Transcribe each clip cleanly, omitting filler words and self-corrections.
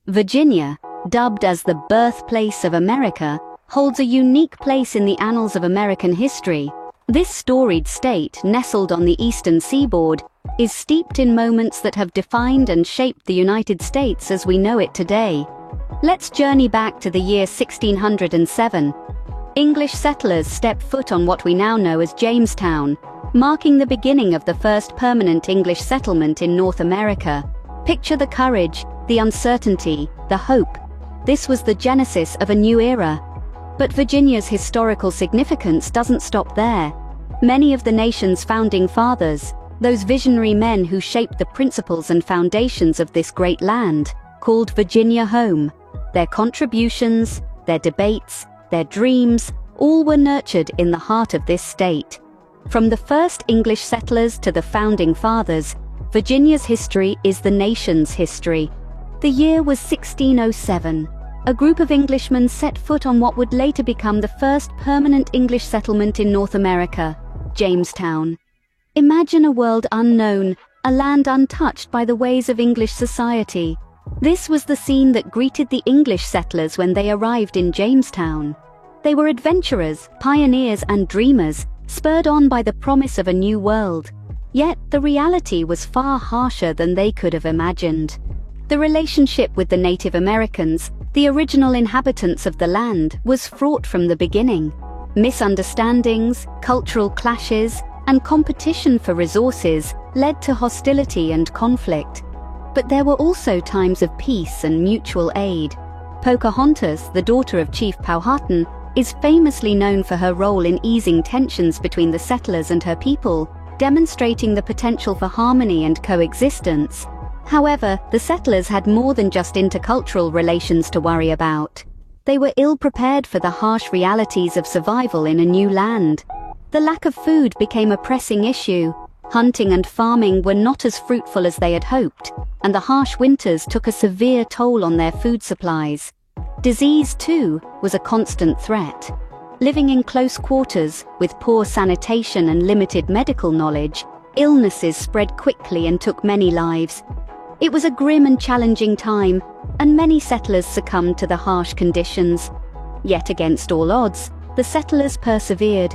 Virginia, dubbed as the birthplace of America, holds a unique place in the annals of American history. This storied state, nestled on the eastern seaboard, is steeped in moments that have defined and shaped the United States as we know it today. Let's journey back to the year 1607. English settlers stepped foot on what we now know as Jamestown, marking the beginning of the first permanent English settlement in North America. Picture the courage, the uncertainty, the hope. This was the genesis of a new era. But Virginia's historical significance doesn't stop there. Many of the nation's founding fathers, those visionary men who shaped the principles and foundations of this great land, called Virginia home. Their contributions, their debates, their dreams, all were nurtured in the heart of this state. From the first English settlers to the founding fathers, Virginia's history is the nation's history. The year was 1607. A group of Englishmen set foot on what would later become the first permanent English settlement in North America, Jamestown. Imagine a world unknown, a land untouched by the ways of English society. This was the scene that greeted the English settlers when they arrived in Jamestown. They were adventurers, pioneers, and dreamers, spurred on by the promise of a new world. Yet the reality was far harsher than they could have imagined. The relationship with the Native Americans, the original inhabitants of the land, was fraught from the beginning. Misunderstandings, cultural clashes, and competition for resources led to hostility and conflict. But there were also times of peace and mutual aid. Pocahontas, the daughter of Chief Powhatan, is famously known for her role in easing tensions between the settlers and her people, demonstrating the potential for harmony and coexistence. However, the settlers had more than just intercultural relations to worry about. They were ill-prepared for the harsh realities of survival in a new land. The lack of food became a pressing issue. Hunting and farming were not as fruitful as they had hoped, and the harsh winters took a severe toll on their food supplies. Disease, too, was a constant threat. Living in close quarters, with poor sanitation and limited medical knowledge, illnesses spread quickly and took many lives. It was a grim and challenging time, and many settlers succumbed to the harsh conditions. Yet against all odds, the settlers persevered.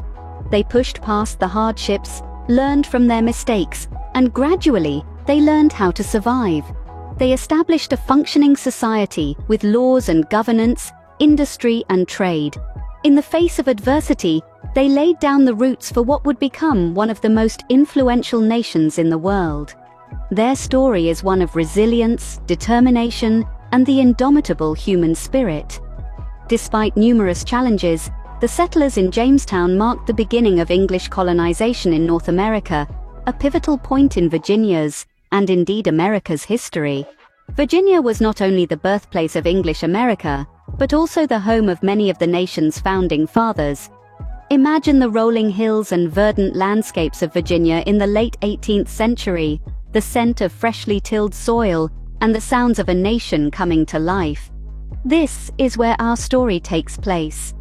They pushed past the hardships, learned from their mistakes, and gradually, they learned how to survive. They established a functioning society with laws and governance, industry and trade. In the face of adversity, they laid down the roots for what would become one of the most influential nations in the world. Their story is one of resilience, determination, and the indomitable human spirit. Despite numerous challenges, the settlers in Jamestown marked the beginning of English colonization in North America, a pivotal point in Virginia's, and indeed America's, history. Virginia was not only the birthplace of English America, but also the home of many of the nation's founding fathers. Imagine the rolling hills and verdant landscapes of Virginia in the late 18th century, the scent of freshly tilled soil, and the sounds of a nation coming to life. This is where our story takes place.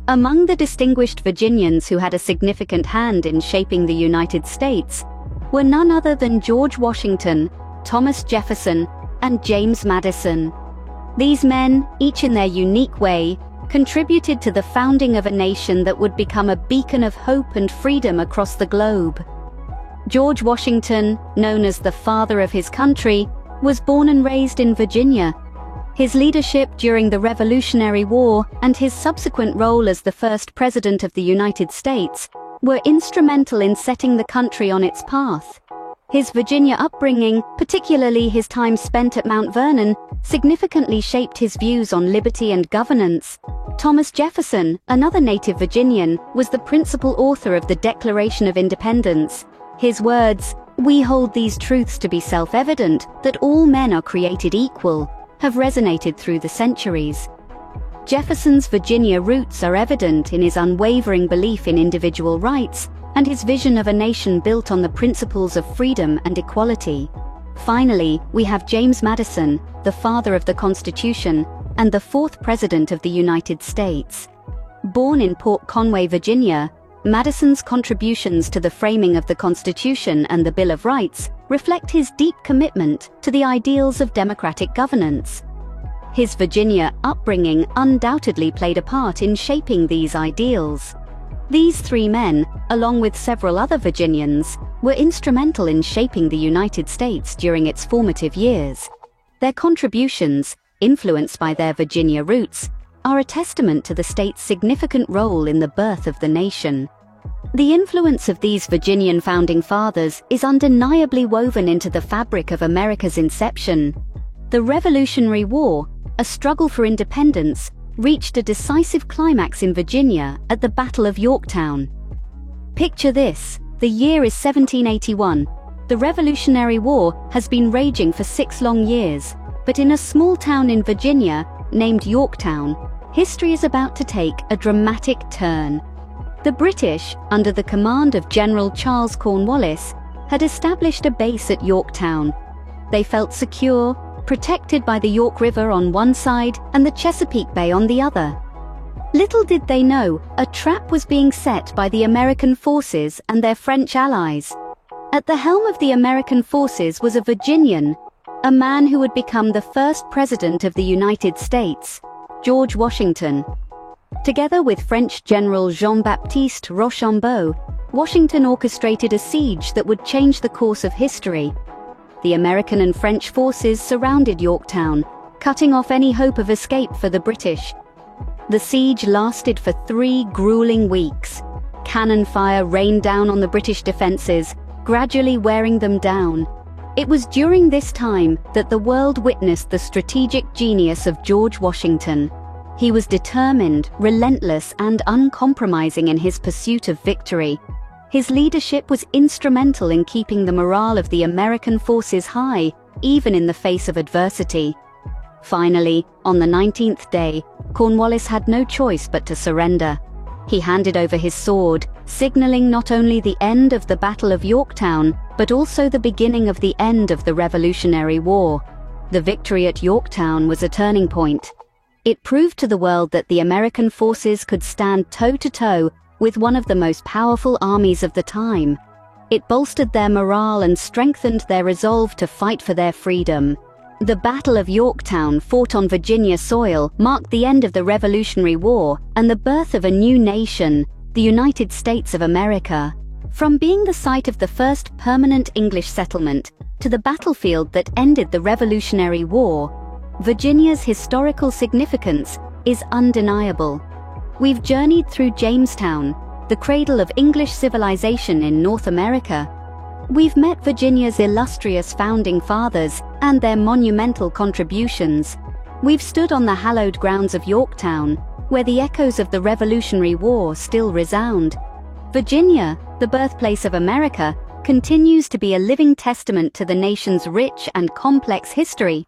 Among the distinguished Virginians who had a significant hand in shaping the United States were none other than George Washington, Thomas Jefferson, and James Madison. These men, each in their unique way, contributed to the founding of a nation that would become a beacon of hope and freedom across the globe. George Washington, known as the father of his country, was born and raised in Virginia. His leadership during the Revolutionary War and his subsequent role as the first president of the United States were instrumental in setting the country on its path. His Virginia upbringing, particularly his time spent at Mount Vernon, significantly shaped his views on liberty and governance. Thomas Jefferson, another native Virginian, was the principal author of the Declaration of Independence. His words, "We hold these truths to be self-evident, that all men are created equal," have resonated through the centuries. Jefferson's Virginia roots are evident in his unwavering belief in individual rights and his vision of a nation built on the principles of freedom and equality. Finally, we have James Madison, the father of the Constitution and the fourth President of the United States. Born in Port Conway, Virginia, Madison's contributions to the framing of the Constitution and the Bill of Rights reflect his deep commitment to the ideals of democratic governance. His Virginia upbringing undoubtedly played a part in shaping these ideals. These three men, along with several other Virginians, were instrumental in shaping the United States during its formative years. Their contributions, influenced by their Virginia roots, are a testament to the state's significant role in the birth of the nation. The influence of these Virginian founding fathers is undeniably woven into the fabric of America's inception. The Revolutionary War, a struggle for independence, reached a decisive climax in Virginia at the Battle of Yorktown. Picture this: the year is 1781. The Revolutionary War has been raging for 6 long years, but in a small town in Virginia, named Yorktown, history is about to take a dramatic turn. The British, under the command of General Charles Cornwallis, had established a base at Yorktown. They felt secure, protected by the York River on one side and the Chesapeake Bay on the other. Little did they know, a trap was being set by the American forces and their French allies. At the helm of the American forces was a Virginian, a man who would become the first president of the United States, George Washington. Together with French General Jean-Baptiste Rochambeau, Washington orchestrated a siege that would change the course of history. The American and French forces surrounded Yorktown, cutting off any hope of escape for the British. The siege lasted for 3 grueling weeks. Cannon fire rained down on the British defenses, gradually wearing them down. It was during this time that the world witnessed the strategic genius of George Washington. He was determined, relentless, and uncompromising in his pursuit of victory. His leadership was instrumental in keeping the morale of the American forces high, even in the face of adversity. Finally, on the 19th day, Cornwallis had no choice but to surrender. He handed over his sword, signaling not only the end of the Battle of Yorktown, but also the beginning of the end of the Revolutionary War. The victory at Yorktown was a turning point. It proved to the world that the American forces could stand toe-to-toe with one of the most powerful armies of the time. It bolstered their morale and strengthened their resolve to fight for their freedom. The Battle of Yorktown, fought on Virginia soil, marked the end of the Revolutionary War and the birth of a new nation, the United States of America. From being the site of the first permanent English settlement to the battlefield that ended the Revolutionary War, Virginia's historical significance is undeniable. We've journeyed through Jamestown, the cradle of English civilization in North America. We've met Virginia's illustrious founding fathers and their monumental contributions. We've stood on the hallowed grounds of Yorktown, where the echoes of the Revolutionary War still resound. Virginia, the birthplace of America, continues to be a living testament to the nation's rich and complex history.